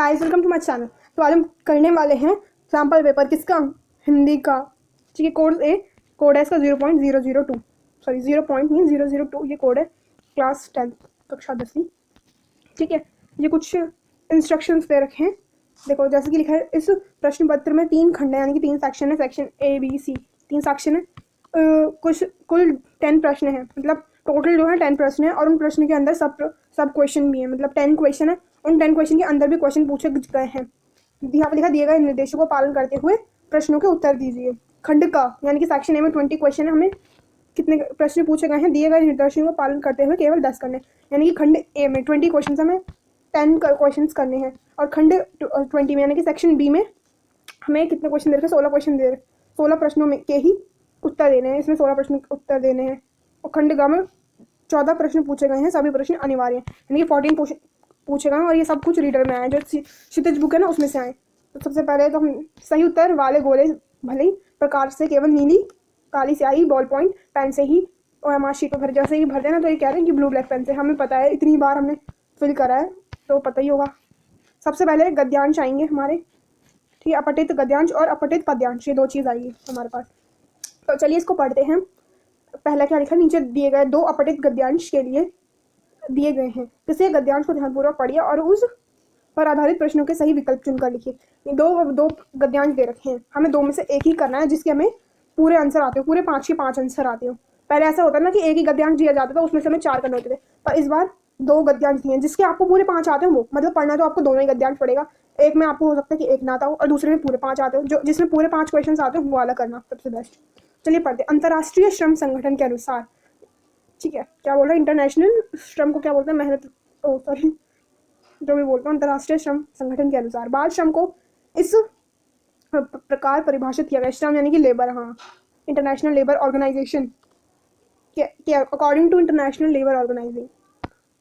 Guys, welcome to my channel. तो आज हम करने वाले हैं सैम्पल पेपर किसका, हिंदी का। ठीक है, कोड है इसका 0.002, सॉरी 0.002 ये कोड है, क्लास 10 कक्षा 10वीं। ठीक है, ये कुछ इंस्ट्रक्शंस दे रखे हैं। देखो जैसे कि लिखा है इस प्रश्न पत्र में 3 खंड है, यानी कि 3 सेक्शन है, section A B C 3 section है। कुछ कुल 10 प्रश्न है, मतलब टोटल जो है 10 प्रश्न है, और उन प्रश्न के अंदर सब क्वेश्चन भी है, मतलब 10 क्वेश्चन है। उन 10 क्वेश्चन के अंदर भी क्वेश्चन पूछे गए हैं। यहाँ पर लिखा दिए गए निर्देशों को पालन करते हुए प्रश्नों के उत्तर दीजिए। खंड का यानी कि सेक्शन ए में 20 क्वेश्चन है, हमें कितने प्रश्न पूछे गए हैं, दिए गए निर्देशों को पालन करते हुए केवल 10 करने, यानी कि खंड ए में 20 क्वेश्चन हमें 10 क्वेश्चन करने हैं, और खंड 20 में यानी कि सेक्शन बी में हमें कितने क्वेश्चन दे रखे हैं, 16 क्वेश्चन दे रहे, 16 प्रश्नों में के ही उत्तर देने हैं, इसमें 16 प्रश्न उत्तर देने हैं। और खंड ग में 14 प्रश्न पूछे गए हैं, सभी प्रश्न अनिवार्य हैं, यानी कि 14 पूछे गए हैं, और ये सब कुछ रीडर में आए, जो क्षितिज बुक है ना उसमें से आए। तो सबसे पहले तो हम सही उत्तर वाले गोले भले ही प्रकार से केवल नीली काली स्याही बॉल पॉइंट पेन से ही और हमारे शीट पर भर, जैसे ही भरते हैं ना तो ये कह रहे हैं कि ब्लू ब्लैक पेन से, हमें पता है, इतनी बार हमने फिल करा है तो पता ही होगा। सबसे पहले गद्यांश आएंगे हमारे, ठीक है, अपठित गद्यांश और अपठित पद्यांश, ये 2 चीज़ आएगी हमारे पास। तो चलिए इसको पढ़ते हैं। पहला क्या लिखा, नीचे दिए गए 2 अपठित गद्यांश के लिए दिए गए हैं, किसी गद्यांश को ध्यानपूर्वक पढ़िए और उस पर आधारित प्रश्नों के सही विकल्प चुनकर लिखिए। दो गद्यांश दे रखे हैं, हमें 2 में से एक ही करना है जिसके हमें पूरे आंसर आते हो, पूरे 5 के 5 आंसर आते हो। पहले ऐसा होता है ना कि एक ही गद्यांश दिया जाता था, उसमें से हमें 4 करने होते थे, पर इस बार 2 गद्यांश दिए हैं जिसके आपको पूरे 5 आते हो, वो मतलब पढ़ना तो आपको दोनों ही गद्यांश पड़ेगा। एक में आपको हो सकता है कि एक ना आता हो और दूसरे में पूरे 5 आते हो, जो जिसमें पूरे 5 क्वेश्चन आते हो वो वाला करना सबसे बेस्ट। चलिए पढ़ते। अंतर्राष्ट्रीय श्रम संगठन के अनुसार, ठीक है, क्या बोल रहा है, इंटरनेशनल श्रम को क्या बोलते हैं, मेहनत, ओ सॉरी, जो भी बोलता हूँ, अंतर्राष्ट्रीय श्रम संगठन के अनुसार बाल श्रम को इस प्रकार परिभाषित किया गया, श्रम यानी कि लेबर, हाँ, इंटरनेशनल लेबर ऑर्गेनाइजेशन के according to international labour organising,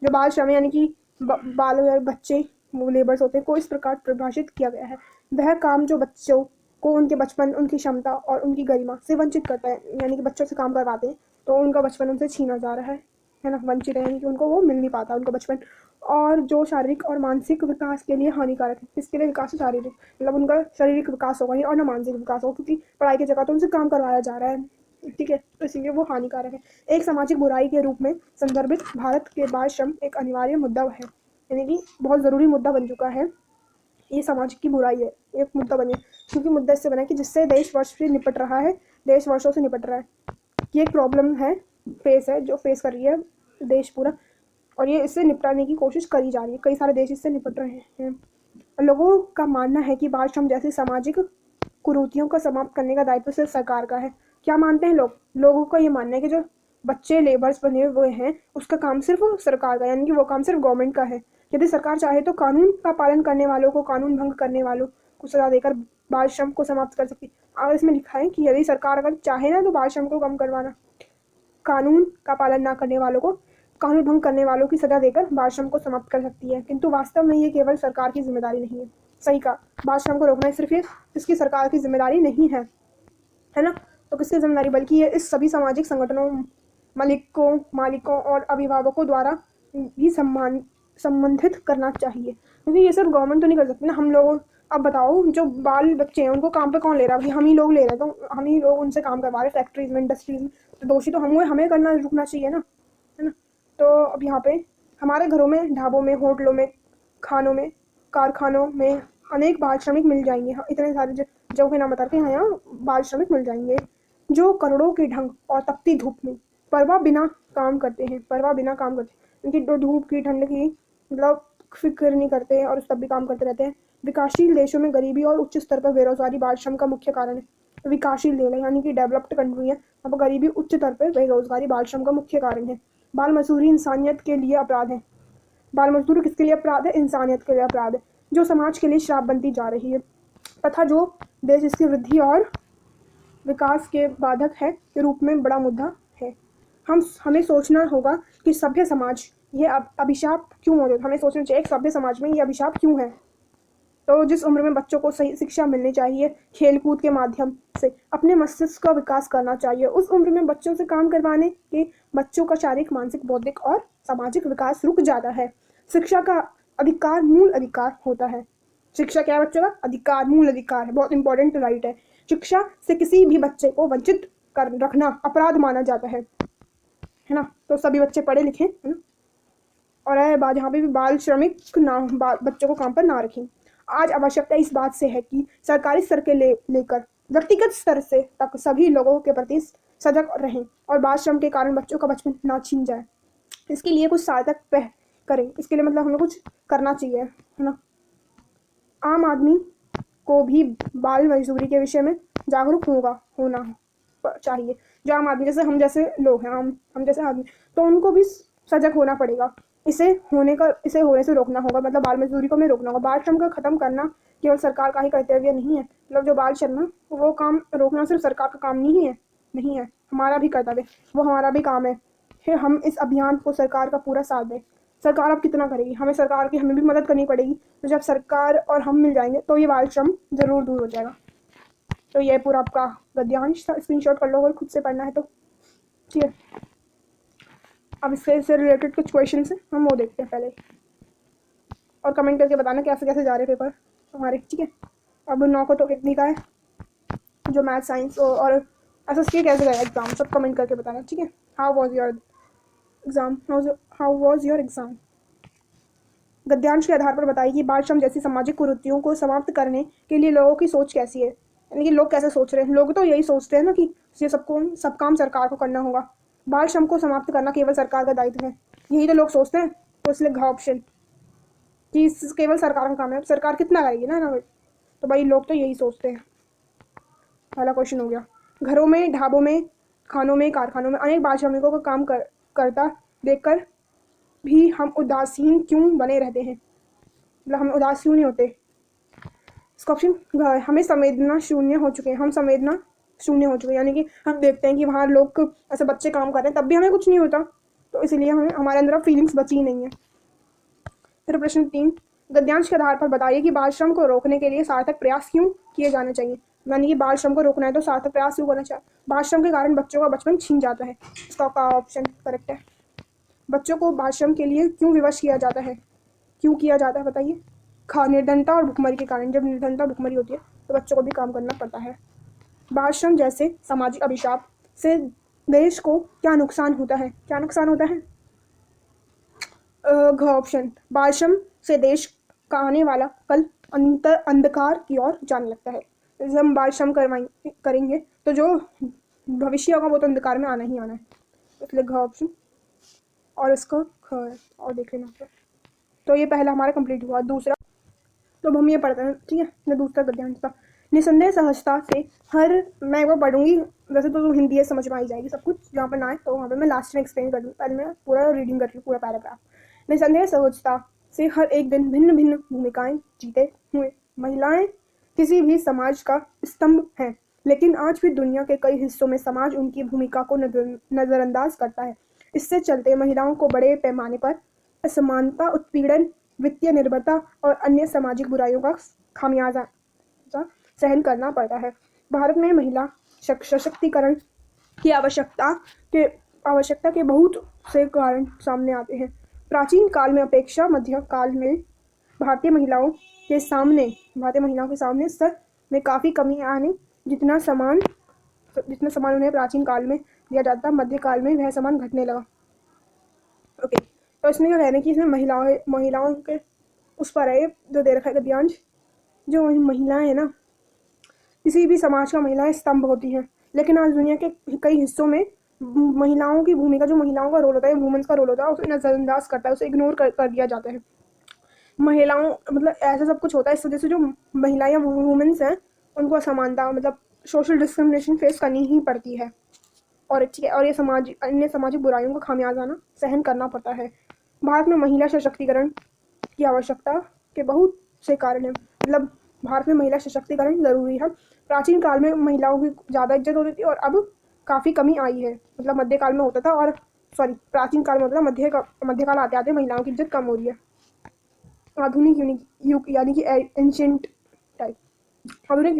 जो बाल श्रम यानी कि बाल और बच्चे वो लेबर्स होते हैं, को इस प्रकार परिभाषित किया गया है, वह काम जो बच्चों को उनके बचपन, उनकी क्षमता और उनकी गरिमा से वंचित करता है, यानी कि बच्चों से काम करवाते हैं तो उनका बचपन उनसे छीना जा रहा है ना, वंचित है, यानी कि उनको वो मिल नहीं पाता उनका बचपन, और जो शारीरिक और मानसिक विकास के लिए हानिकारक है। किसके लिए विकास है, शारीरिक, मतलब उनका शारीरिक विकास होगा नहीं और ना मानसिक विकास होगा, क्योंकि पढ़ाई की जगह तो उनसे काम करवाया जा रहा है, ठीक है, तो इसलिए वो हानिकारक है। एक सामाजिक बुराई के रूप में संदर्भित भारत के बाल श्रम एक अनिवार्य मुद्दा है, यानी कि बहुत ज़रूरी मुद्दा बन चुका है, ये समाज की बुराई है, एक मुद्दा बने, क्योंकि मुद्दा इससे बना कि जिससे देश वर्ष से निपट रहा है, देश वर्षों से निपट रहा है, ये एक प्रॉब्लम है, फेस है, जो फेस कर रही है देश पूरा, और ये इससे निपटाने की कोशिश करी जा रही है, कई सारे देश इससे निपट रहे हैं। लोगों का मानना है कि बाल श्रम जैसी सामाजिक कुरीतियों का समाप्त करने का दायित्व सिर्फ सरकार का है। क्या मानते हैं लोगों का ये मानना है कि जो बच्चे लेबर्स बने हुए हैं उसका काम सिर्फ सरकार का, यानी कि वो काम सिर्फ गवर्नमेंट का है। यदि सरकार चाहे तो कानून का पालन करने वालों को, कानून भंग करने वालों को सजा देकर बाल श्रम को समाप्त कर सकती है। और इसमें लिखा है कि यदि सरकार अगर चाहे ना तो बाल श्रम को कम करवाना, कानून का पालन ना करने वालों को, कानून भंग करने वालों की सजा देकर बाल श्रम को समाप्त कर सकती है, किंतु वास्तव में ये केवल सरकार की जिम्मेदारी नहीं है। सही कहा, बाल श्रम को रोकना सिर्फ ये इसकी सरकार की जिम्मेदारी नहीं है, है ना, तो किसकी जिम्मेदारी, बल्कि ये इस सभी सामाजिक संगठनों, मालिकों और अभिभावकों द्वारा भी संबंधित करना चाहिए, क्योंकि ये सिर्फ गवर्नमेंट तो नहीं कर सकती ना, हम लोग। अब बताओ, जो बाल बच्चे हैं उनको काम पे कौन ले रहा है, हम ही लोग ले रहे हैं, तो हम ही लोग उनसे काम करवा रहे हैं फैक्ट्रीज में, इंडस्ट्रीज में, तो दोषी तो हमें करना रुकना चाहिए ना, है ना। तो अब यहाँ पे हमारे घरों में, ढाबों में, होटलों में, खानों में, कारखानों में अनेक बाल श्रमिक मिल जाएंगे, इतने सारे जगहों के नाम बता के यहाँ बाल श्रमिक मिल जाएंगे, जो करोड़ों के ढंग और तपती धूप में परवाह बिना काम करते हैं, उनकी धूप की, ठंड की, मतलब फिक्र नहीं करते और तब भी काम करते रहते हैं। विकासशील देशों में गरीबी और उच्च स्तर पर बेरोजगारी बाल श्रम का मुख्य कारण है। विकासशील देश यानी कि डेवलप्ड कंट्री है, वहाँ पर गरीबी, उच्च स्तर पर बेरोजगारी बाल श्रम का मुख्य कारण है। बाल मजदूरी इंसानियत के लिए अपराध है। बाल मजदूरी किसके लिए अपराध है, इंसानियत के लिए अपराध है, जो समाज के लिए श्राप बनती जा रही है, तथा जो देश इसकी वृद्धि और विकास के बाधक है के रूप में बड़ा मुद्दा है। हमें सोचना होगा कि सभ्य समाज ये अभिशाप क्यों मौजूद, हमें सोचना चाहिए सभ्य समाज में ये अभिशाप क्यों है। तो जिस उम्र में बच्चों को सही शिक्षा मिलनी चाहिए, खेलकूद के माध्यम से अपने मस्तिष्क का विकास करना चाहिए, उस उम्र में बच्चों से काम करवाने के बच्चों का शारीरिक, मानसिक, बौद्धिक और सामाजिक विकास रुक जाता है। शिक्षा का अधिकार मूल अधिकार होता है, शिक्षा क्या है बच्चों का? अधिकार, मूल अधिकार है, बहुत इंपॉर्टेंट राइट है। शिक्षा से किसी भी बच्चे को वंचित कर रखना अपराध माना जाता है ना। तो सभी बच्चे पढ़े लिखे, है ना। और यहाँ पे भी बाल श्रमिक ना, बच्चों को काम पर ना रखें। आज आवश्यकता इस बात से है कि सरकारी स्तर के लेकर व्यक्तिगत स्तर से तक सभी लोगों के प्रति सजग रहें और बाल श्रम के कारण बच्चों का बचपन ना छीन जाए। इसके लिए कुछ सार्थक पहल करें। इसके लिए मतलब हमें कुछ करना चाहिए, है ना। आम आदमी को भी बाल मजदूरी के विषय में जागरूक होना चाहिए। जो आम आदमी, जैसे हम जैसे लोग हैं, हम जैसे आदमी, तो उनको भी सजग होना पड़ेगा। इसे होने से रोकना होगा, मतलब बाल मजदूरी को हमें रोकना होगा। बाल श्रम का खत्म करना केवल सरकार का ही कर्तव्य नहीं है, मतलब जो बाल श्रम है वो काम रोकना सिर्फ सरकार का काम नहीं है, हमारा भी कर्तव्य, वो हमारा भी काम है। फिर हम इस अभियान को सरकार का पूरा साथ दें। सरकार अब कितना करेगी, हमें भी मदद करनी पड़ेगी। तो जब सरकार और हम मिल जाएंगे तो ये बाल श्रम जरूर दूर हो जाएगा। तो ये पूरा आपका गद्यांश था, स्क्रीनशॉट कर लो अगर खुद से पढ़ना है तो। ठीक है, अब इससे रिलेटेड कुछ क्वेश्चन है, हम वो देखते हैं पहले, और कमेंट करके बताना कैसे कैसे जा रहे पेपर हमारे। ठीक है, अब 9 को तो कितनी का है जो मैथ साइंस और SST कैसे गया एग्जाम, सब कमेंट करके बताना। ठीक है, हाउ वॉज योर एग्जाम। गद्यांश के आधार पर बताइए कि बाल श्रम जैसी सामाजिक कुरीतियों को समाप्त करने के लिए लोगों की सोच कैसी है, यानी कि लोग कैसे सोच रहे हैं। लोग तो यही सोचते हैं ना कि ये सब काम सरकार को करना होगा, बाल श्रम को समाप्त करना केवल सरकार का दायित्व है, यही तो लोग सोचते हैं। तो इसलिए घ ऑप्शन कि केवल सरकार का काम है, सरकार कितना करेगी ना। तो भाई लोग तो यही सोचते हैं। पहला क्वेश्चन हो गया। घरों में, ढाबों में, खानों में, कारखानों में अनेक बाल श्रमिकों का काम करता देखकर भी हम उदासीन क्यों बने रहते हैं, मतलब हम उदास क्यों नहीं होते। इसका ऑप्शन हमें संवेदना शून्य हो चुके हैं, हम संवेदना शून्य हो चुके हैं, यानी कि हम देखते हैं कि वहाँ लोग ऐसे बच्चे काम कर रहे हैं तब भी हमें कुछ नहीं होता, तो इसलिए हमारे अंदर फीलिंग्स बची नहीं है। फिर प्रश्न 3, गद्यांश के आधार पर बताइए कि बाल श्रम को रोकने के लिए सार्थक प्रयास क्यों किए जाने चाहिए। यानी कि बाल श्रम को रोकना है तो सार्थक प्रयास क्यों करना चाहिए। बाल श्रम के कारण बच्चों का बचपन छीन जाता है, इसका ऑप्शन करेक्ट है। बच्चों को बाल श्रम के लिए क्यों विवश किया जाता है, बताइए। निर्धनता और भुखमरी के कारण, जब निर्धनता भुखमरी होती है तो बच्चों को भी काम करना पड़ता है। बाल श्रम जैसे सामाजिक अभिशाप से देश को क्या नुकसान होता है, घ ऑप्शन, बाल श्रम से देश का आने वाला कल अंधकार की ओर जाने लगता है। जब हम बाल श्रम करेंगे तो जो भविष्य होगा वो तो अंधकार में आना ही आना है, इसलिए घ ऑप्शन। और इसका ख और देख लेना। तो ये पहला हमारा कंप्लीट हुआ। दूसरा तो अब हम ये पढ़ते हैं, ठीक है। मैं दूसरा गद्यांश था। निसंदेह सहजता से मैं एक बार पढ़ूंगी, वैसे तो हिंदी है समझ में आई जाएगी सब कुछ, जहाँ पर ना है तो वहाँ पर मैं लास्ट में एक्सप्लेन कर दूँ। पहले मैं पूरा रीडिंग कर लूँ, पूरा पैराग्राफ। निसंदेह सहजता से हर एक दिन भिन्न भिन्न भूमिकाएं जीते हुए महिलाएं किसी भी समाज का स्तंभ हैं, लेकिन आज भी दुनिया के कई हिस्सों में समाज उनकी भूमिका को नजरअंदाज करता है। इससे चलते महिलाओं को बड़े पैमाने पर असमानता, उत्पीड़न, वित्तीय निर्भरता और अन्य सामाजिक बुराइयों का खामियाजा सहन करना पड़ता है। भारत में महिला सशक्तिकरण की आवश्यकता के बहुत से कारण सामने आते हैं। प्राचीन काल में अपेक्षा मध्य काल में भारतीय महिलाओं के सामने स्तर में काफ़ी कमी आने, जितना समान उन्हें प्राचीन काल में दिया जाता, मध्य काल में वह समान घटने लगा। ओके, तो इसमें क्या कहना है कि इसमें महिलाओं के उस पर है जो दे रखा है गद्यांश। जो महिलाएं है ना, किसी भी समाज का महिलाएं स्तंभ होती हैं, लेकिन आज दुनिया के कई हिस्सों में महिलाओं की भूमिका, जो महिलाओं का रोल होता है, वुमेन्स का रोल होता है, उसे नजरअंदाज करता है, उसे इग्नोर कर दिया जाता है। महिलाओं मतलब ऐसा सब कुछ होता है, इस वजह से जो महिलाएं या वुमेन्स हैं उनको असमानता, मतलब सोशल डिस्क्रिमिनेशन फेस करनी ही पड़ती है। और ये अन्य सामाजिक बुराइयों का खामियाजा सहन करना पड़ता है। भारत में महिला सशक्तिकरण की आवश्यकता के बहुत से कारण हैं, मतलब भारत में महिला सशक्तिकरण जरूरी है। प्राचीन काल में महिलाओं की ज़्यादा इज्जत होती थी और अब काफ़ी कमी आई है, मतलब मध्यकाल में होता था, और प्राचीन काल में होता था, मध्यकाल आते आते महिलाओं की इज्जत कम हो रही है। आधुनिक युग यानी कि एंशिएंट टाइप, आधुनिक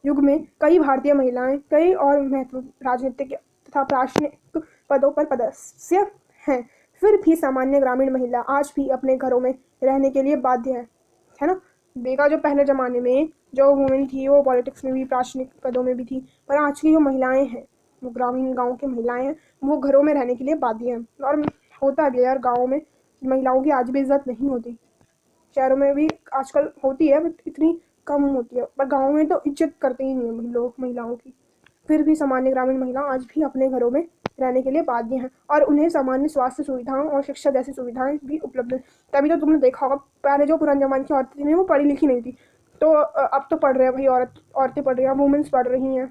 युग में कई भारतीय महिलाएं कई और महत्वपूर्ण राजनीतिक तथा प्रशासनिक पदों पर पदस्थ हैं। फिर भी सामान्य ग्रामीण महिला आज भी अपने घरों में रहने के लिए बाध्य है ना। देखा जो पहले ज़माने में जो वुमेन थी वो पॉलिटिक्स में भी प्रशासनिक पदों में भी थी, पर आज की जो महिलाएं हैं, वो ग्रामीण गांव की महिलाएं हैं, वो घरों में रहने के लिए बाध्य हैं। और होता भी है यार, गाँव में महिलाओं की आज भी इज्जत नहीं होती। शहरों में भी आजकल होती है बट इतनी कम होती है, पर गाँव में तो इज्जत करते ही नहीं है लोग महिलाओं की। फिर भी सामान्य ग्रामीण महिला आज भी अपने घरों में रहने के लिए बाध्य हैं और उन्हें सामान्य स्वास्थ्य सुविधाओं और शिक्षा जैसी सुविधाएं भी उपलब्ध हैं। तभी तो तुमने देखा होगा पहले जो पुराने जमाने की औरतें थी वो पढ़ी लिखी नहीं थी, तो अब तो पढ़ रहे हैं भाई, औरतें पढ़ रही हैं, वुमेन्स पढ़ रही हैं,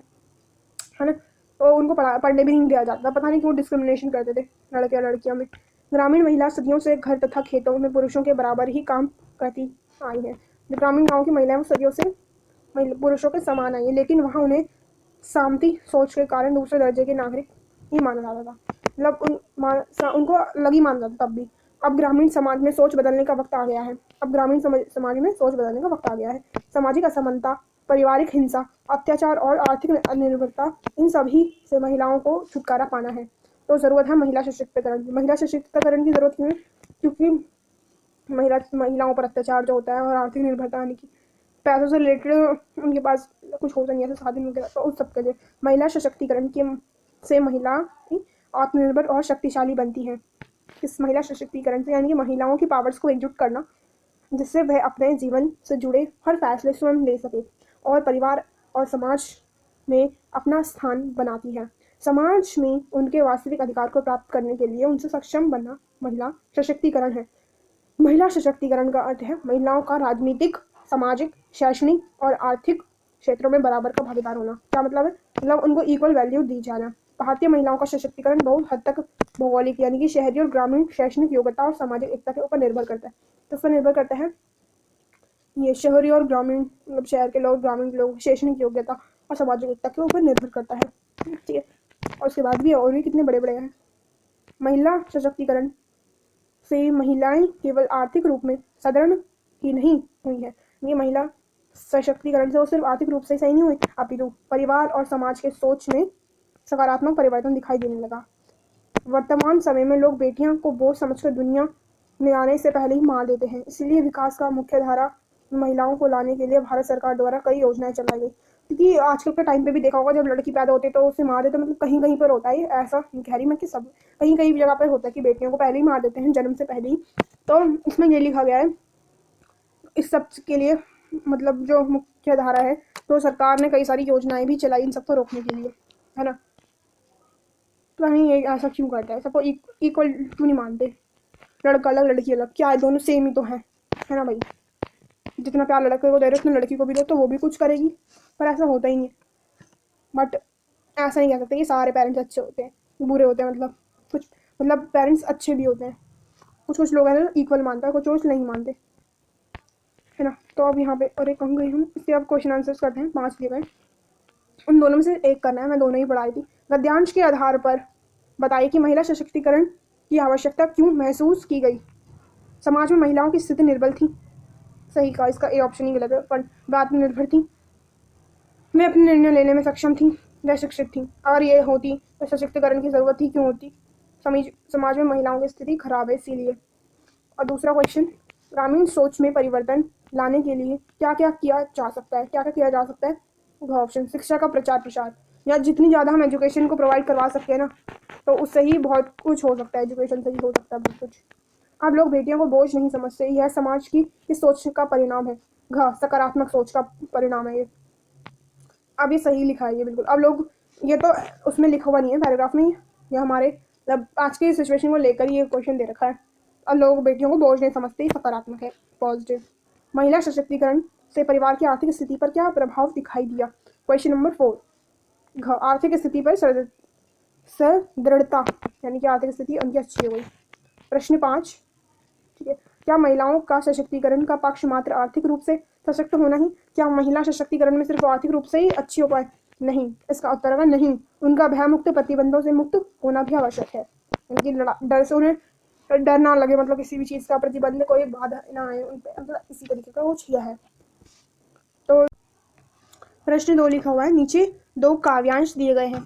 है ना। तो उनको पढ़ने भी नहीं दिया जाता, पता नहीं क्यों डिस्क्रिमिनेशन करते थे लड़के और लड़कियों में। ग्रामीण महिला सदियों से घर तथा खेतों में पुरुषों के बराबर ही काम करती आई है। जो ग्रामीण गाँव की महिलाएं वो सदियों से पुरुषों के समान आई है, लेकिन वहाँ उन्हें सामती सोच के कारण दूसरे दर्जे के नागरिक ही माना जाता था। मतलब उनको अलग ही माना जाता तब भी। अब ग्रामीण समाज में सोच बदलने का वक्त आ गया है। अब ग्रामीण समाज में सोच बदलने का वक्त आ गया है। सामाजिक असमानता, पारिवारिक हिंसा, अत्याचार और आर्थिक अनिर्भरता, इन सभी से महिलाओं को छुटकारा पाना है। तो ज़रूरत है महिला सशक्तिकरण की। महिला सशक्तिकरण की ज़रूरत क्यों है? क्योंकि महिलाओं पर अत्याचार जो होता है और आर्थिक निर्भरता आने की, पैसों से रिलेटेड उनके पास कुछ होता नहीं, ऐसे साधन वगैरह, तो उस सबके लिए महिला सशक्तिकरण के से महिला आत्मनिर्भर और शक्तिशाली बनती है। इस महिला सशक्तिकरण से यानी कि महिलाओं की पावर्स को एकजुट करना, जिससे वह अपने जीवन से जुड़े हर फैसले स्वयं ले सके और परिवार और समाज में अपना स्थान बनाती है। समाज में उनके वास्तविक अधिकार को प्राप्त करने के लिए उनसे सक्षम बनना महिला सशक्तिकरण है। महिला सशक्तिकरण का अर्थ है महिलाओं का राजनीतिक, सामाजिक, शैक्षणिक और आर्थिक क्षेत्रों में बराबर का भागीदार होना। क्या मतलब है? मतलब उनको इक्वल वैल्यू दी जाना। भारतीय महिलाओं का सशक्तिकरण बहुत हद तक भौगोलिक यानी कि शहरी और ग्रामीण शैक्षणिक योग्यता और सामाजिक एकता के ऊपर निर्भर करता है। तो इस पर निर्भर करता है ये शहरी और ग्रामीण, मतलब शहर के लोग, ग्रामीण के लोग, शैक्षणिक योग्यता और सामाजिक एकता के ऊपर निर्भर करता है। ठीक है, और उसके बाद भी और भी कितने बड़े बड़े हैं। महिला सशक्तिकरण से महिलाएं केवल आर्थिक रूप में सदृढ़ ही नहीं हुई है, ये महिला सशक्तिकरण से वो सिर्फ आर्थिक रूप से सही नहीं हुई, अपितु परिवार और समाज के सोच में सकारात्मक परिवर्तन दिखाई देने लगा। वर्तमान समय में लोग बेटियों को बोझ समझकर दुनिया में आने से पहले ही मार देते हैं। इसलिए विकास का मुख्य धारा महिलाओं को लाने के लिए भारत सरकार द्वारा कई योजनाएं चलाई गई। क्योंकि आजकल के टाइम पे भी देखा होगा जब लड़की पैदा होती है तो उसे मार देते, मतलब कहीं कहीं पर होता है, ऐसा कह रही मैं कि सब कहीं कहीं जगह पर होता है कि बेटियों को पहले ही मार देते हैं, जन्म से पहले ही। तो इसमें ये लिखा गया है इस सब के लिए, मतलब जो मुख्य धारा है, तो सरकार ने कई सारी योजनाएं भी चलाई इन सबको रोकने के लिए, है ना। तो नहीं ये ऐसा क्यों करता है, सबको इक्वल क्यों नहीं मानते? लड़का अलग लड़की अलग, क्या है, दोनों सेम ही तो है ना भाई। जितना प्यार लड़के को दे रहे हो उतना लड़की को भी दो, तो वो भी कुछ करेगी। पर ऐसा होता ही नहीं। बट ऐसा नहीं कह सकते कि सारे पेरेंट्स अच्छे होते हैं, बुरे होते हैं, मतलब कुछ, मतलब पेरेंट्स अच्छे भी होते हैं। कुछ कुछ लोग हैं इक्वल मानता है, कुछ कुछ नहीं मानते, है ना। तो अब यहाँ पे और एक कहूँगी हम, इससे अब क्वेश्चन आंसर्स करते हैं, 5 दिए गए, उन दोनों में से एक करना है, मैं दोनों ही पढ़ाई थी। गद्यांश के आधार पर बताइए कि महिला सशक्तिकरण की आवश्यकता क्यों महसूस की गई। समाज में महिलाओं की स्थिति निर्बल थी, सही कहा, इसका ए ऑप्शन ही गलत है, पर वे आत्मनिर्भर थी, वे अपने निर्णय लेने में सक्षम थी, वे शिक्षित थी। अगर ये होती तो सशक्तिकरण की जरूरत ही क्यों होती? समाज में महिलाओं की स्थिति खराब है इसीलिए। और दूसरा क्वेश्चन, ग्रामीण सोच में परिवर्तन लाने के लिए क्या क्या किया जा सकता है? क्या क्या किया जा सकता है? ऑप्शन, शिक्षा का प्रचार प्रसार, या जितनी ज़्यादा हम एजुकेशन को प्रोवाइड करवा सकते हैं ना, तो उससे ही बहुत कुछ हो सकता है, एजुकेशन से ही हो सकता है बहुत कुछ। अब लोग बेटियों को बोझ नहीं समझते, यह समाज की इस सोच का परिणाम है। सकारात्मक सोच का परिणाम है ये। अब ये सही लिखा है ये बिल्कुल। अब लोग, ये तो उसमें लिखा हुआ नहीं है पैराग्राफ में, ये हमारे मतलब आज की सिचुएशन को लेकर ये क्वेश्चन दे रखा है। अब लोग बेटियों को बोझ नहीं समझते, सकारात्मक है, पॉजिटिव। महिला सशक्तिकरण से परिवार की आर्थिक स्थिति पर क्या प्रभाव दिखाई दिया? क्वेश्चन नंबर 4, आर्थिक स्थिति पर सदृढ़ता, यानी कि आर्थिक स्थिति उनकी अच्छी हो गई। प्रश्न 5, ठीक है, क्या महिलाओं का सशक्तिकरण का पक्ष मात्र आर्थिक रूप से सशक्त होना ही? क्या महिला सशक्तिकरण में सिर्फ आर्थिक रूप से ही अच्छी हो पाए? नहीं, इसका उत्तर होगा नहीं। उनका भय मुक्त, प्रतिबंधों से मुक्त होना भी आवश्यक है, उनकी डर से उन्हें डर ना लगे, मतलब किसी भी चीज़ का प्रतिबंध, कोई बाधा ना आए उन पर, मतलब इसी तरीके का वो किया है। तो प्रश्न 2 लिखा हुआ है, नीचे 2 काव्यांश दिए गए हैं।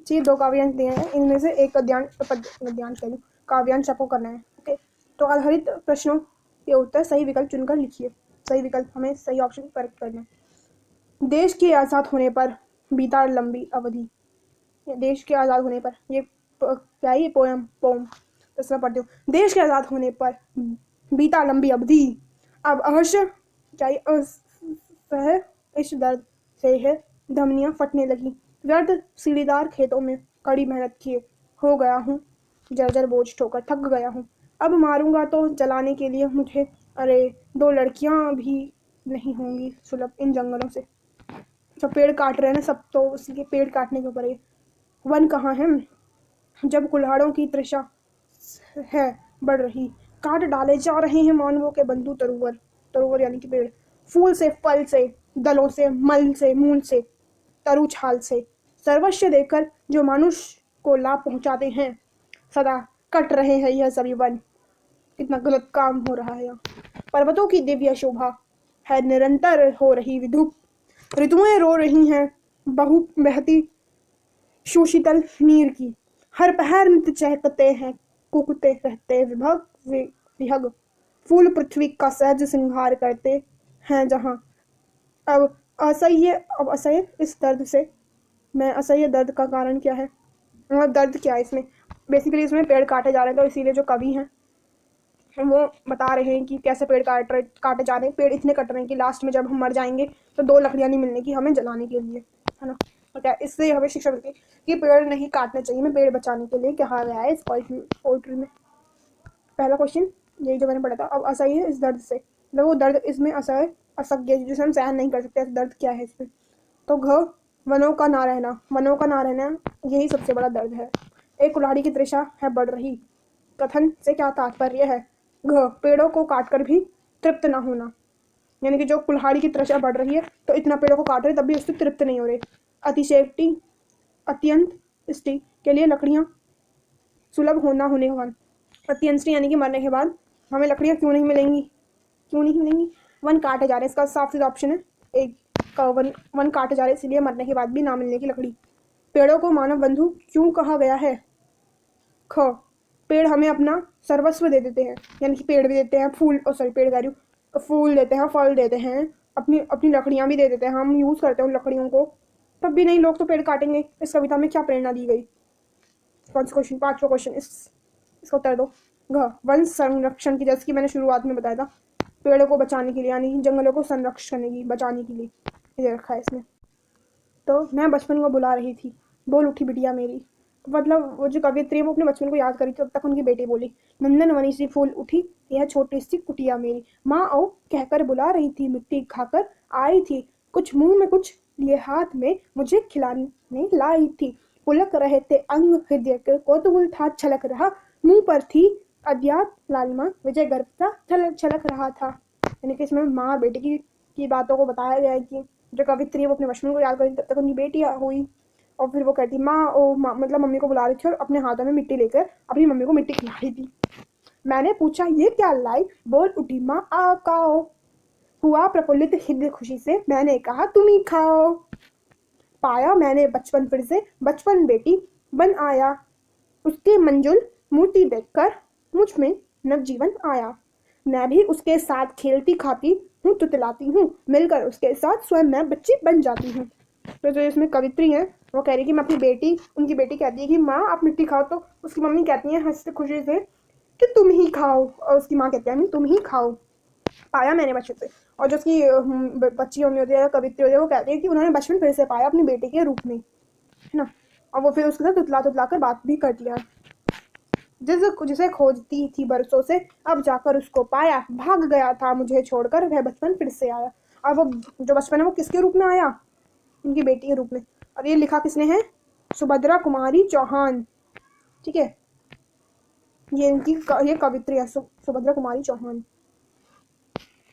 जी 2 काव्यांश दिए हैं, इनमें से एक काव्यांश आपको करना है। ओके, तो आधारित प्रश्नों के उत्तर सही विकल्प चुनकर लिखिए। सही विकल्प, हमें सही ऑप्शन करेक्ट करना है। देश के आज़ाद होने पर बीता लंबी अवधि, देश के आज़ाद होने पर, ये क्या है, ये पोम इसमें पढ़ती हूँ। देश के आज़ाद होने पर बीता लंबी अवधि, अब अवश्य क्या सह इस दर्द से है धमनियाँ फटने लगी, व्यर्थ सीढ़ीदार खेतों में कड़ी मेहनत किए हो गया हूँ, जर्जर बोझ ठोकर थक गया हूँ, अब मारूंगा तो जलाने के लिए मुझे, अरे 2 लड़कियां भी नहीं होंगी सुलभ इन जंगलों से। सब पेड़ काट रहे हैं ना, सब तो उसी के पेड़ काटने के ऊपर है। वन कहाँ है जब कुल्हाड़ों की तृषा है बढ़ रही, काट डाले जा रहे हैं मानवों के बंधु तरुवर, तरुवर यानी कि पेड़, फूल से फल से दलों से मल से मूल से तरु छाल से सर्वस्व देकर जो मनुष्य को लाभ पहुंचाते हैं, सदा कट रहे हैं यह सभी वन। कितना गलत काम हो रहा है यहाँ। पर्वतों की दिव्य शोभा है निरंतर हो रही विधुप, ऋतुएं रो रही हैं बहु बहती सुशीतल नीर की, हर पहर नित्य चहकते हैं कुकते रहते विहग, फूल पृथ्वी का सहज श्रृंगार करते हैं जहाँ, अब असह्य इस दर्द से, मैं असह्य दर्द का कारण क्या है, मतलब दर्द क्या है इसमें, बेसिकली इसमें पेड़ काटे जा रहे हैं, तो इसीलिए जो कवि हैं वो बता रहे हैं कि कैसे पेड़ काटे जा रहे हैं, पेड़ इतने कट रहे हैं कि लास्ट में जब हम मर जाएंगे तो 2 लकड़ियाँ नहीं मिलने की हमें जलाने के लिए, है ना। तो क्या इससे हमें शिक्षा मिलती है कि पेड़ नहीं काटने चाहिए, हमें पेड़ बचाने के लिए कहा गया है इस पोइट्री में। पहला क्वेश्चन यही जो मैंने पढ़ा था। अब असह्य है इस दर्द से, मतलब वो दर्द इसमें असह्य असज्ञ जिसे हम सहन नहीं कर सकते, दर्द क्या है इसमें, तो वनों का ना रहना, वनों का ना रहना यही सबसे बड़ा दर्द है। एक कुल्हाड़ी की तृषा है बढ़ रही, कथन से क्या तात्पर्य है, पेड़ों को काटकर भी तृप्त ना होना, यानी कि जो कुल्हाड़ी की तृषा बढ़ रही है तो इतना पेड़ों को काट रहे तब भी उससे तृप्त नहीं हो रहे। अतिशयोक्ति अत्यंत इष्टि के लिए लकड़ियां सुलभ होना होने वन, अत्यंष्टि यानी कि मरने के बाद हमें लकड़ियां क्यों नहीं मिलेंगी, क्यों नहीं मिलेंगी, वन काटे जा रहे हैं, इसका साफ सीधा ऑप्शन है एक का, वन काटे जा रहे इसलिए मरने के बाद भी ना मिलने की लकड़ी। पेड़ों को मानव बंधु क्यों कहा गया है, ख पेड़ हमें अपना सर्वस्व दे देते हैं, यानी कि पेड़ भी देते हैं फूल, पेड़ कह रही हूँ, फूल देते हैं, फल देते हैं, अपनी अपनी लकड़ियाँ भी दे देते हैं, हम यूज़ करते हैं उन लकड़ियों को, तब भी नहीं लोग तो पेड़ काटेंगे। इस कविता में क्या प्रेरणा दी गई, कौन सा क्वेश्चन, 5वां क्वेश्चन, इसका उत्तर दो। वन संरक्षण की, जैसे कि मैंने शुरुआत में बताया था, पेड़ों को बचाने के लिए, यानी जंगलों को संरक्षण करने की, बचाने के लिए ये रखा है इसमें। तो मैं बचपन को बुला रही थी, बोल उठी बिटिया मेरी, मतलब वो जो कवियत्री है वो अपने बचपन को याद करी थी, तब तक उनकी बेटी बोली, नंदन वनी सी फूल उठी यह छोटी सी कुटिया मेरी, माँ ओ कहकर बुला रही थी, मिट्टी खाकर आई थी, कुछ मुंह में कुछ लिए हाथ में मुझे खिलाने लाई थी, पुलक रहे थे अंग हृदय के कौतूहल था छलक रहा, मुंह पर थी अज्ञात लालिमा विजय गर्भ था छलक रहा था। यानी कि इसमें माँ और बेटी की बातों को बताया गया है कि जो कवित्री है वो अपने बचपन को याद करी, तब तक उनकी बेटी हुई, और फिर वो कहती माँ ओ माँ, मतलब मम्मी को बुला रही थी और अपने हाथों में मिट्टी लेकर अपनी मम्मी को मिट्टी खिला रही थी। मैंने पूछा ये क्या लाई, बोल उठी माँ आ खाओ, हुआ प्रफुल्लित हृदय खुशी से, मैंने कहा तुम ही खाओ, पाया मैंने बचपन फिर से, बचपन बेटी बन आया, उसकी मंजुल मूर्ति देखकर मुझ में नवजीवन आया, मैं भी उसके साथ खेलती खाती हूँ तुतलाती हूँ, मिलकर उसके साथ स्वयं मैं बच्ची बन जाती हूँ। तो जो इसमें कवित्री है वो कह रही कि मैं अपनी बेटी, उनकी बेटी कहती है कि माँ आप मिट्टी खाओ, तो उसकी मम्मी कहती है हंसते खुशी से कि तुम ही खाओ, और उसकी माँ कहती है तुम ही खाओ, पाया मैंने बचपन से। और जो उसकी बच्ची मम्मी होती है, कवित्री होती है, वो कहती है कि उन्होंने बचपन फिर से पाया अपनी बेटी के रूप में, है ना, और वो फिर उसके साथ तुतला कर बात भी करती है। जिसे खोजती थी बरसों से, अब जाकर उसको पाया, भाग गया था मुझे छोड़कर वह बचपन फिर से आया। और वो जो बचपन है वो किसके रूप में आया, उनकी बेटी के रूप में। और ये लिखा किसने है, सुभद्रा कुमारी चौहान, ठीक है, ये इनकी ये कवित्री है सुभद्रा कुमारी चौहान।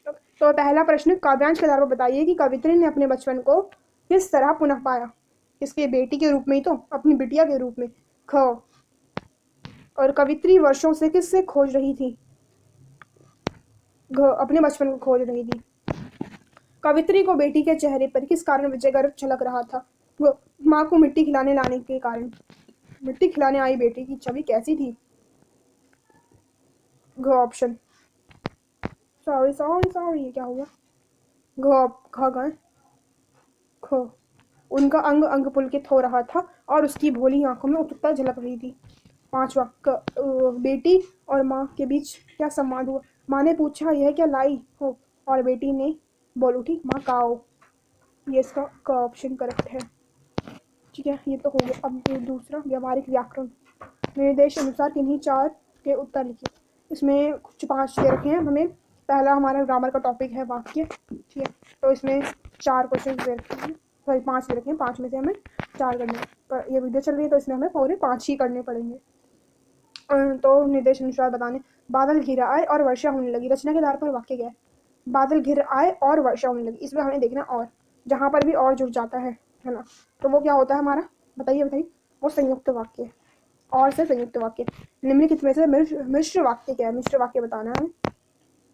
तो पहला प्रश्न, काव्यांश के आधार पर बताइए कि कवित्री ने अपने बचपन को किस तरह पुनः पाया, किसके बेटी के रूप में ही तो, अपनी बिटिया के रूप में। ख और कवित्री वर्षों से किससे खोज रही थी, अपने बचपन को खोज रही थी। कवित्री को बेटी के चेहरे पर किस कारण विजय गर्व छलक रहा था, वो माँ को मिट्टी खिलाने लाने के कारण, मिट्टी खिलाने आई बेटी की छवि कैसी थी, ऑप्शन सॉरी सॉरी सॉरी, ये क्या हो गया? घ गए ख। उनका अंग अंग पुलकित हो रहा था और उसकी भोली आंखों में उत्सुकता झलक रही थी। 5वां बेटी और माँ के बीच क्या संवाद हुआ? माँ ने पूछा, यह क्या लाई हो? और बेटी ने बोल उठी, माँ काओ। ये इसका का ऑप्शन करेक्ट है। ठीक है, ये तो हो गया। अब ये दूसरा, व्यवहारिक व्याकरण। निर्देश अनुसार किन्हीं 4 के उत्तर लिखिए। इसमें कुछ 5 दे रखे हैं हमें। पहला हमारा ग्रामर का टॉपिक है वाक्य। ठीक है, तो इसमें 4 क्वेश्चन दे रखे हैं, सॉरी 5 दे रखे हैं। 5 में से हमें 4 करने हैं। पर ये वीडियो चल रही है तो इसमें हमें पूरे 5 ही करने पड़ेंगे। तो निर्देश अनुसार बताने, बादल घिर आए और वर्षा होने लगी। रचना के आधार पर वाक्य क्या है? बादल घिर आए और वर्षा होने लगी, इसमें हमें देखना और, जहाँ पर भी और जुड़ जाता है ना, तो वो क्या होता है हमारा? बताइए बताइए। वो संयुक्त वाक्य, और से संयुक्त वाक्य। निम्नलिखित में से मिश्र वाक्य क्या है? मिश्र वाक्य बताना है।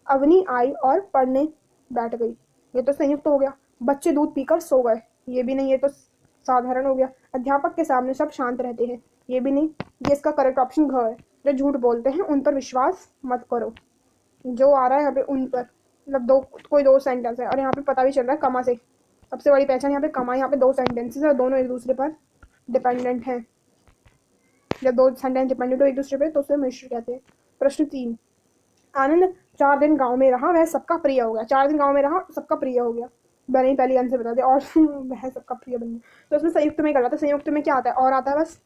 अवनी आई और पढ़ने बैठ गई, ये तो संयुक्त हो गया। बच्चे दूध पीकर सो गए, ये भी नहीं, ये तो साधारण हो गया। अध्यापक के सामने सब शांत रहते हैं, ये भी नहीं, ये इसका करेक्ट ऑप्शन घ है। जो झूठ बोलते हैं उन पर विश्वास मत करो। जो आ रहा है यहाँ पे उन पर, मतलब कोई 2 सेंटेंस है और यहाँ पे पता भी चल रहा है कमा से। सबसे बड़ी पहचान यहाँ पे कमा, यहाँ पे 2 सेंटेंसेस है और दोनों एक दूसरे पर डिपेंडेंट हैं। जब 2 सेंटेंस डिपेंडेंट हो एक दूसरे पे तो उसे मिश्र कहते हैं। प्रश्न 3, आनंद 4 दिन गांव में रहा, वह सबका प्रिय हो गया। 4 दिन गांव में रहा, सबका प्रिय हो गया। मैंने पहले आंसर बता दिया, और वह सबका प्रिय बन गया। तो उसमें संयुक्त में करवाता है। संयुक्त में क्या आता है? और आता है बस,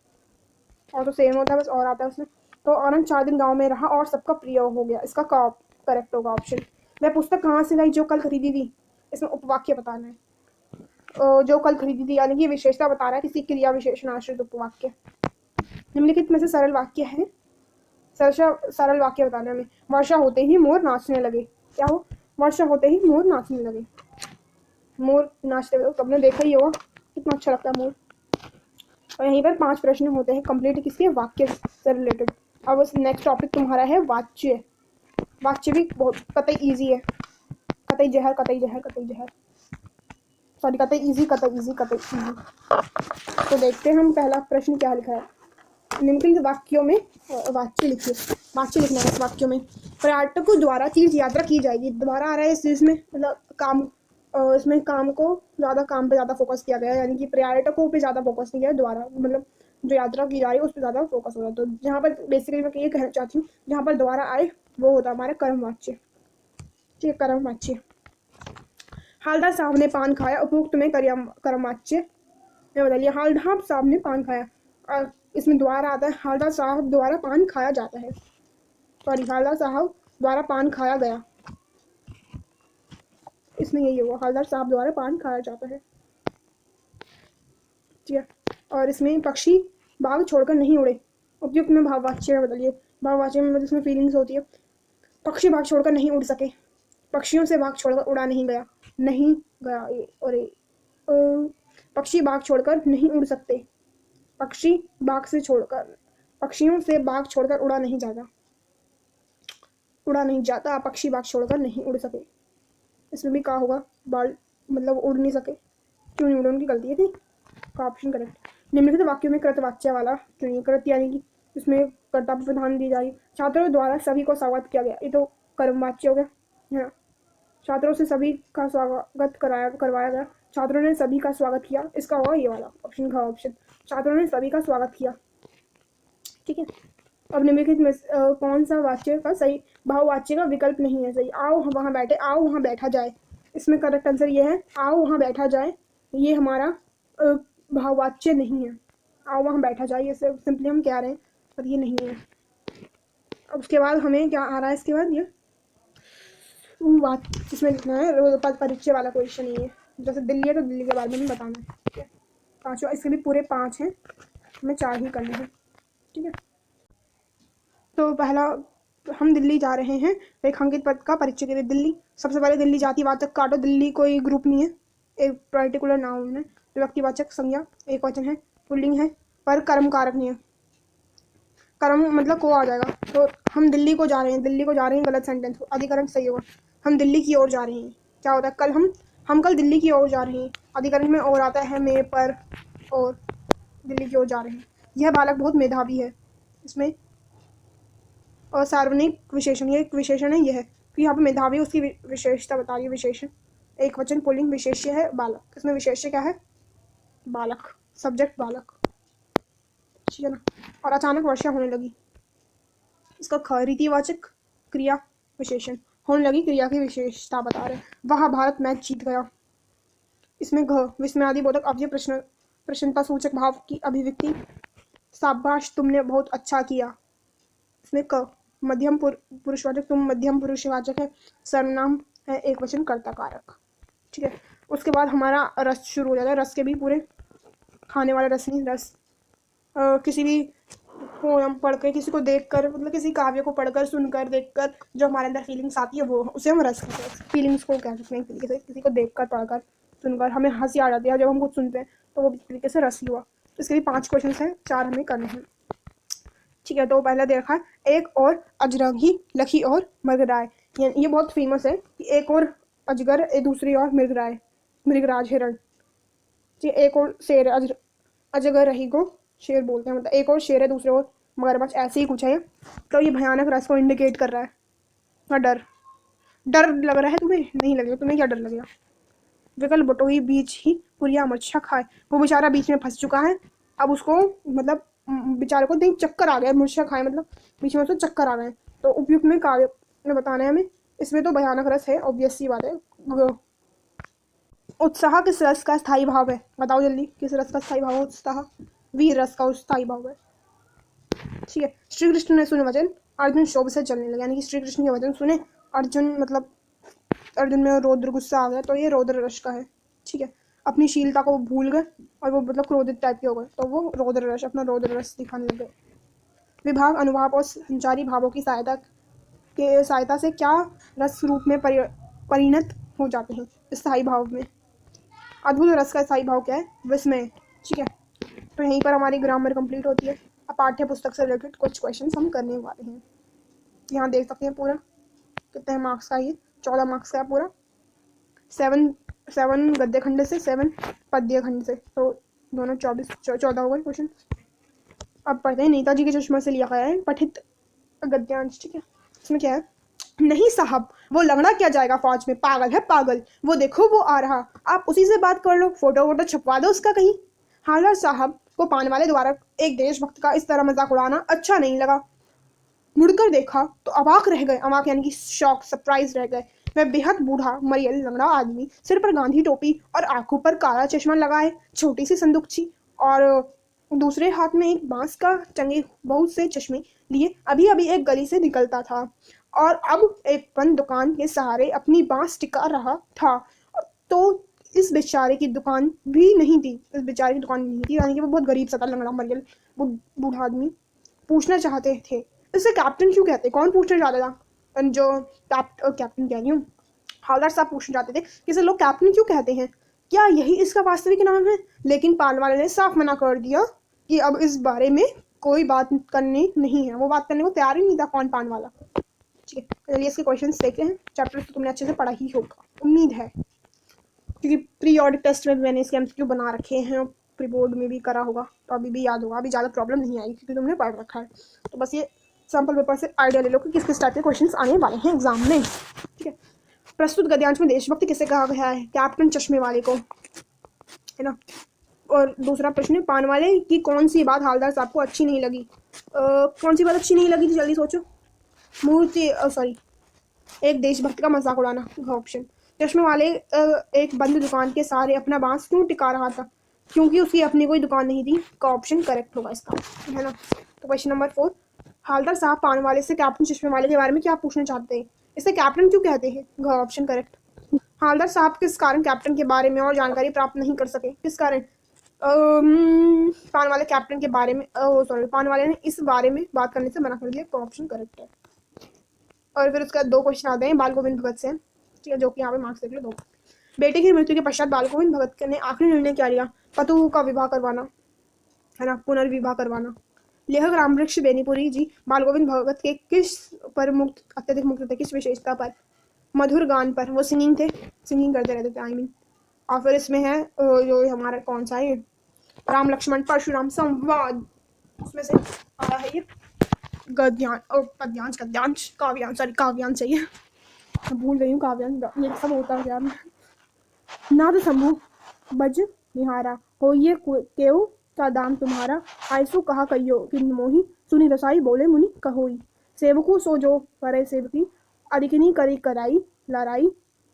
और तो सेम होता है बस, और आता है उसमें। तो आनंद 4 दिन गांव में रहा और सबका प्रिय हो गया, इसका करेक्ट होगा ऑप्शन। वह पुस्तक कहाँ से लाई जो कल खरीदी थी? इसमें उपवाक्य बताना है। जो कल खरीदी थी यानी कि विशेषता बता रहा है, किसी क्रिया विशेषण आश्रित उपवाक्य। निम्नलिखित में से सरल वाक्य है, सरल वाक्य बताना हमें। वर्षा होते ही मोर नाचने लगे। क्या हो? वर्षा होते ही मोर नाचने लगे। मोर नाचते हुए तो सबने देखा ही होगा, कितना अच्छा लगता है मोर। और यहीं पर 5 प्रश्न होते हैं कंप्लीट, किसके? वाक्य से रिलेटेड। अब नेक्स्ट टॉपिक तुम्हारा है वाच्य। वाच्य भी बहुत कतई ईजी है। कतई जहर, कतई जहर, कतई जहर, सॉरी कतई ईजी, कतई ईजी, कतई ईजी। तो देखते हैं हम पहला प्रश्न क्या लिखा है। निम्नलिखित वाक्यों में वाच्य लिखिए। वाच्य लिखना है इस वाक्यों में। पर्यटकों द्वारा तीर्थ यात्रा की जाएगी। दोबारा आ रहा है इस चीज में, मतलब काम, इसमें काम को ज़्यादा, काम पे ज़्यादा फोकस किया गया है, यानी कि पर्यटकों पे ज़्यादा फोकस नहीं किया है। द्वारा मतलब जो यात्रा की जा रही है उस पर ज़्यादा फोकस हो रहा है। तो जहाँ पर बेसिकली मैं ये कहना चाहती हूँ, जहाँ पर द्वारा आए वो होता है हमारा कर्म वाच्य। ठीक है, कर्म वाच्य। हालदार साहब ने पान खाया, उपयुक्त में कर्म वाच्य में बदलिए। हालदार साहब ने पान खाया, और इसमें द्वारा आता है, हालदार साहब द्वारा पान खाया जाता है। सॉरी, हालदार साहब द्वारा पान खाया गया, इसमें यही हुआ, हालदार साहब द्वारा पान खाया जाता है। ठीक है, और इसमें पक्षी बाग छोड़कर नहीं उड़े, उपयुक्त में भाववाच्य में बदलिए। भाववाच्य में मतलब इसमें फीलिंग्स होती है। पक्षी बाग छोड़कर नहीं उड़ सके, पक्षियों से बाग छोड़कर उड़ा नहीं गया, नहीं गया। और पक्षी बाग छोड़कर नहीं उड़ सकते, पक्षी बाग से छोड़कर, पक्षियों से बाग छोड़कर उड़ा नहीं जाता, उड़ा नहीं जाता, पक्षी बाग छोड़कर नहीं उड़ सके। इसमें भी कहा होगा बाल, मतलब उड़ नहीं सके, क्यों नहीं उड़े, उनकी गलती थी, का ऑप्शन करेक्ट। निम्नलिखित वाक्यों में कृतवाच्य वाला चुनिए। कृत यानी कि इसमें कर्ता पर प्रधान दी जा रही। छात्रों द्वारा सभी को स्वागत किया गया, ये तो कर्मवाच्य हो गया है ना। छात्रों से सभी का स्वागत करवाया गया, छात्रों ने सभी का स्वागत किया, इसका होगा ये वाला ऑप्शन का ऑप्शन। छात्रों ने सभी का स्वागत किया। ठीक है, अब निम्नलिखित में कौन सा वाच्य का सही भाववाच्य का विकल्प नहीं है सही? आओ वहाँ बैठे, आओ वहाँ बैठा जाए, इसमें करेक्ट आंसर ये है, आओ वहाँ बैठा जाए। ये हमारा भाववाच्य नहीं है। आओ वहाँ बैठा जाए ये सिंपली हम कह रहे हैं, पर ये नहीं है। अब उसके बाद हमें क्या आ रहा है इसके बाद, ये बात इसमें लिखना है, परिचय वाला क्वेश्चन ही है। जैसे दिल्ली है तो दिल्ली के बारे में बताना है। ठीक है, 5 इसके भी पूरे 5 हैं, हमें 4 ही करने हैं। ठीक है, तो पहला, हम दिल्ली जा रहे हैं, रेखांकित पद का परिचय के लिए। दिल्ली, सबसे पहले दिल्ली जातिवाचक काटो। दिल्ली कोई ग्रुप नहीं है, एक पर्टिकुलर नाउन है। व्यक्तिवाचक संज्ञा एक वचन है, पुल्लिंग है, पर कर्म कारक नहीं है। कर्म मतलब को आ जाएगा। तो हम दिल्ली को जा रहे हैं, दिल्ली को जा रहे हैं गलत सेंटेंस, अधिकरण सही होगा। हम दिल्ली की ओर जा रहे हैं, क्या होता है? कल हम कल दिल्ली की ओर जा रहे हैं, अधिकरण में और आता है, में, पर, और दिल्ली की ओर जा रहे हैं। यह बालक बहुत मेधावी है, इसमें और सार्वजनिक विशेषण, ये एक विशेषण है, यह फिर यहाँ पे मेधावी उसकी विशेषता बता रही है, विशेषण। एक वचन पुल्लिंग, विशेष्य है बालक, इसमें विशेष्य क्या है? बालक, सब्जेक्ट बालक, ठीक है ना। और अचानक वर्षा होने लगी, इसका रीतिवाचक क्रिया विशेषण, होने लगी क्रिया की विशेषता बता रहे। वह भारत मैच जीत गया, इसमें विस्मयादिबोधक अव्यय प्रश्नता सूचक भाव की अभिव्यक्ति, शाबाश तुमने बहुत अच्छा किया। इसमें मध्यम पुरुषवाचक, तुम मध्यम पुरुषवाचक है, सर्वनाम है, एक वचन कर्ता कारक, ठीक है। उसके बाद हमारा रस शुरू हो जाता है। रस के भी पूरे खाने वाले रस नहीं, रस किसी भी पोयम पढ़ के, किसी को देखकर, मतलब किसी काव्य को पढ़कर, सुनकर, देखकर जो हमारे अंदर फीलिंग्स आती है वो, उसे हम रस कहते हैं। फीलिंग्स को कह सकते हैं तरीके से, किसी को देखकर, पढ़कर, सुनकर हमें हंसी आ जाती है, जब हम कुछ सुनते हैं तो वो तरीके से रस हुआ। इसके भी 5 क्वेश्चन हैं, 4 हमें करने हैं, ठीक है। तो पहला देखा है, एक और अजरंगी लखी और मृगराय। ये बहुत फेमस है कि एक और अजगर, दूसरी और मृगराय, मृगराज हिरण, एक और शेर, अजगर रही को शेर बोलते हैं, मतलब एक और शेर है, दूसरे और मगरमच्छ, ऐसे ही कुछ है। तो ये भयानक रस को इंडिकेट कर रहा है। डर, डर लग रहा है तुम्हें? नहीं लगेगा, तुम्हें क्या डर लगेगा? विकल बटोही बीच ही पुरिया मच्छा खाए, वो बेचारा बीच में फंस चुका है, अब उसको मतलब बेचारे को नहीं चक्कर आ गया, मूर्छा खाए मतलब बीच में उसको चक्कर आ गए। तो उपयुक्त में काव्य में बताना है हमें। इसमें तो भयानक रस है, ऑब्वियस सी बात है। उत्साह किस रस का स्थायी भाव है? बताओ जल्दी, किस रस का स्थायी भाव है? उत्साह वीर रस का स्थायी भाव है, ठीक है। श्री कृष्ण ने सुने वचन, अर्जुन शोभ से चलने लगे, यानी कि श्री कृष्ण के वचन सुने, अर्जुन मतलब अर्जुन में रौद्र गुस्सा आ गया, तो ये रौद्र रस का है, ठीक है। अपनी शीलता को भूल गए और वो मतलब क्रोधित टाइप के हो गए, तो वो रौद्र रस, अपना रौद्र रस दिखाने लगे। विभाग, अनुभाव और संचारी भावों की सहायता से क्या रस रूप में परिणत हो जाते हैं स्थायी भाव में? अद्भुत रस का स्थायी भाव क्या है? विस्मय, ठीक है। तो यहीं पर हमारी ग्रामर कंप्लीट होती है। अब पाठ्य पुस्तक से रिलेटेड कुछ क्वेश्चन हम करने वाले हैं। यहाँ देख सकते हैं पूरा कितने मार्क्स का, ये 14 मार्क्स का है पूरा। 7 गद्य खंड से, 7 पद्य खंड से, तो दोनों 14 हो गए क्वेश्चन। अब पढ़ते हैं। नेताजी के चश्मा से लिया गया है पठित गद्यांश, ठीक है। इसमें क्या है? नहीं साहब, वो लंगड़ा क्या जाएगा फौज में, पागल है पागल, वो देखो वो आ रहा, आप उसी से बात कर लो, फोटो वोटो छपवा दो उसका कहीं। हालार साहब को पान वाले द्वारा एक देशभक्त का इस तरह मजाक उड़ाना अच्छा नहीं लगा। मुड़कर देखा तो अवाक रह गए, अवाक यानी कि शॉक, सरप्राइज रह गए। वह बेहद बूढ़ा मरियल लंगड़ा आदमी, सिर पर गांधी टोपी और आंखों पर काला चश्मा लगाए, छोटी सी संदूकची और दूसरे हाथ में एक बांस का टंगे बहुत से चश्मे लिए अभी अभी एक गली से निकलता था और अब एक बंद दुकान के सहारे अपनी बांस टिका रहा था। तो इस बेचारे की दुकान भी नहीं थी, इस बेचारे की दुकान नहीं थी, यानी कि वो बहुत गरीब सा था लंगड़ा मरियल बूढ़ा आदमी। पूछना चाहते थे इसे कैप्टन क्यों कहते? कौन पूछना चाहता था? जो कैप्टन कह रही हूँ, हालदार साहब पूछना चाहते थे कि इसे लोग कैप्टन क्यों कहते हैं, क्या यही इसका वास्तविक नाम है? लेकिन पाल वाले ने साफ मना कर दिया कि अब इस बारे में कोई बात करनी नहीं है, वो बात करने को तैयार ही नहीं था कौन पान वाला, ठीक है। चलिए इसके क्वेश्चंस देखते हैं। चैप्टर तो तुमने अच्छे से पढ़ा ही होगा, उम्मीद है, क्योंकि प्री ऑडिट टेस्ट में भी मैंने इसके एमसीक्यू बना रखे हैं, प्री बोर्ड में भी करा होगा, तो अभी भी याद होगा, अभी ज़्यादा प्रॉब्लम नहीं आएगी क्योंकि तुमने पढ़ रखा है। तो बस ये सैम्पल पेपर से आइडिया ले लो कि किस किस टाइप के क्वेश्चंस आने वाले हैं एग्जाम में, ठीक है। प्रस्तुत गद्यांश में देशभक्ति किसे कहा गया है? कैप्टन चश्मे वाले को, है ना। और दूसरा प्रश्न, पान वाले की कौन सी बात हालदार साहब को अच्छी नहीं लगी? कौन सी बात अच्छी नहीं लगी थी, जल्दी सोचो। मूर्ति, सॉरी, एक देशभक्त का मजाक उड़ाना, ऑप्शन। चश्मे वाले एक बंद दुकान के सहारे अपना बांस क्यों टिका रहा था? क्योंकि उसकी अपनी कोई दुकान नहीं थी, का ऑप्शन करेक्ट होगा इसका, है ना। तो क्वेश्चन नंबर 4, हालदार साहब पान वाले से कैप्टन चश्मे वाले के बारे में क्या पूछना चाहते हैं? इसे कैप्टन क्यों कहते हैं? Option correct. हालदार साहब किस कारण कैप्टन के बारे में और जानकारी प्राप्त नहीं कर सके? किस कारण? पान वाले कैप्टन के बारे में, सॉरी, पान वाले ने इस बारे में बात करने से मना कर दिया, ऑप्शन करेक्ट है। और फिर उसका 2 क्वेश्चन आते हैं बाल गोविंद भगत से, ठीक है, जो कि यहाँ पे मार्क्स देख लो 2। बेटे की मृत्यु के पश्चात बाल गोविंद भगत ने आखिरी निर्णय क्या लिया? पतु का विवाह करवाना, है ना, पुनर्विवाह करवाना। लेखक रामवृक्ष बेनीपुरी जी बाल गोविंद भगत के किस पर अत्यधिक मुक्त थे? किस विशेषता पर? मधुर गान पर, वो सिंगिंग थे, सिंगिंग करते रहते थे, आई मीन। और फिर इसमें है जो हमारा कौन सा है, राम लक्ष्मण परशुराम संवाद, उसमें से आ रहा है ये गद्यांश, काव्यांश चाहिए, मैं भूल गई हूँ काव्यांश, ये सब होता है यार। नाद शंभु बज निहारा, हो ये केऊ का दाम तुम्हारा, आयसु कहा कहियो किन मोही, सुनी रसाई बोले मुनि कहोई। सेवकू सो जो करे सेवकी, अधिकनी करी कराई लड़ाई,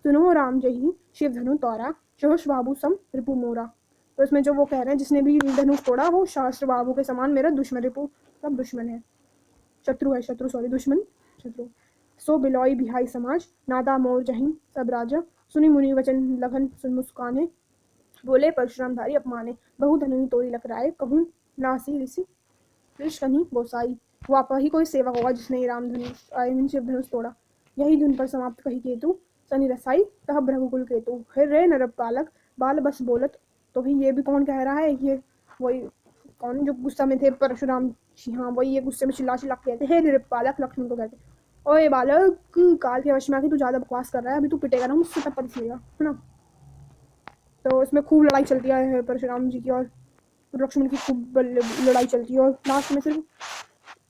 सुनो राम जही शिव धनु तोरा, सहस बाबू सम रिपु मोरा। तो इसमें जो वो कह रहे हैं जिसने भी धनुष तोड़ा वो शास्त्र बाबू के समान मेरा दुश्मन, रिपु सब दुश्मन है, शत्रु है, शत्रु सॉरी दुश्मन शत्रु। सो बिलोई बिहाई समाज, नादा मोर जहीं सब राजा, सुनी मुनि वचन लगन सुन मुस्काने, बोले परशुराम धारी अपमाने, बहु धनुई तोरी लखराए, कहूँ नासी ऋषि कृष्ण कहीं गोसाई। वापा ही कोई सेवक होगा जिसने ये राम धनुष आई मीन शिव धनुष तोड़ा। यही धुन पर समाप्त कही केतु, सनी रसाई तह भ्रघुकुल केतु, हे रे नरप बालक बाल बस बोलत। तो ही ये भी कौन कह रहा है, ये वही कौन जो गुस्सा में थे परशुराम जी, हाँ वही ये गुस्से में चिल्ला चिल्ला कहते हे नरप बालक, लक्ष्मण को कहते ओए बालक काल के वश में आके तू ज्यादा बकवास कर रहा है, अभी तू पिटेगा ना मुझसे तब पता चलेगा, है ना। तो इसमें खूब लड़ाई चलती है परशुराम जी की और लक्ष्मण की, खूब लड़ाई चलती है, और लास्ट में सिर्फ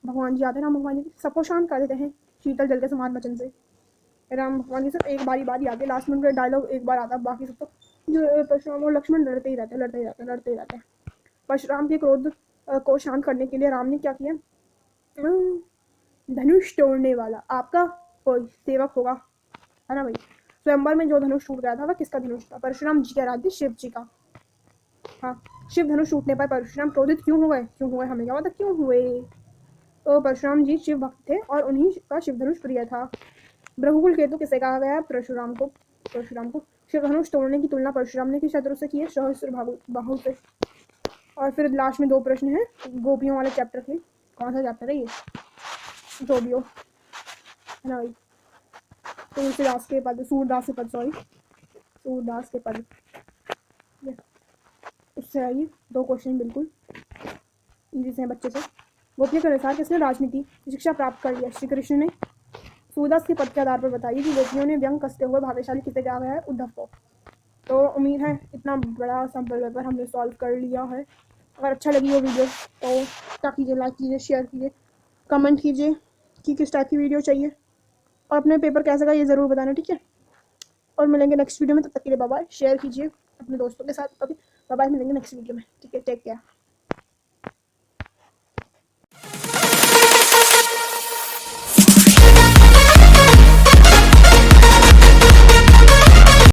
भगवान जी आते हैं, राम भगवान जी सबको शांत कर देते हैं शीतल जल के समान वचन से। राम भगवान की सिर्फ एक बारी आती है, लास्ट में उनका डायलॉग एक बार आता है, बाकी सब तो जो परशुराम और लक्ष्मण लड़ते ही रहते हैं। परशुराम के क्रोध को शांत करने के लिए राम ने क्या किया, धनुष तोड़ने वाला आपका कोई सेवक होगा, है ना भाई। स्वयंवर में जो धनुष टूट गया था वह किसका धनुष था, परशुराम जी के आराध्य शिव जी का। हाँ, शिव धनुष टूटने पर परशुराम क्रोधित क्यों हुए हमें क्या पता क्यों हुए। तो परशुराम जी शिव भक्त थे और उन्हीं का शिव धनुष प्रिय था। भ्रघुकुल केतु किसे कहा गया है, परशुराम को शिव धनुष तोड़ने की तुलना परशुराम ने किस शत्रु से की है, सहस्त्र बाहु से। और फिर लास्ट में दो प्रश्न है गोपियों वाले चैप्टर के, कौन सा चैप्टर है ये, गोपियों, है ना भाई। तुलसीदास के पद, सूरदास के पद, सॉरी सूरदास के पद, उससे आइए दो क्वेश्चन बिल्कुल इजी से हैं बच्चे से। गोपियों के अनुसार किसने राजनीति की शिक्षा प्राप्त कर लिया, श्री कृष्ण ने। सूरदास के पद के आधार पर बताइए कि गोपियों ने व्यंग कसते हुए भाग्यशाली किसे कहा गया है, उद्धव को। तो उम्मीद है इतना बड़ा सैम्पल पेपर हमने सॉल्व कर लिया है। अगर अच्छा लगी वो वीडियो तो क्या कीजिए, लाइक कीजिए, शेयर कीजिए, कमेंट कीजिए कि किस टाइप की वीडियो चाहिए, और अपने पेपर कैसा का ये ज़रूर बताना, ठीक है। और मिलेंगे नेक्स्ट वीडियो में, तब तक के लिए बाय बाय। शेयर कीजिए अपने दोस्तों के साथ, ओके बाय बाय, मिलेंगे नेक्स्ट वीडियो में, ठीक है, टेक केयर।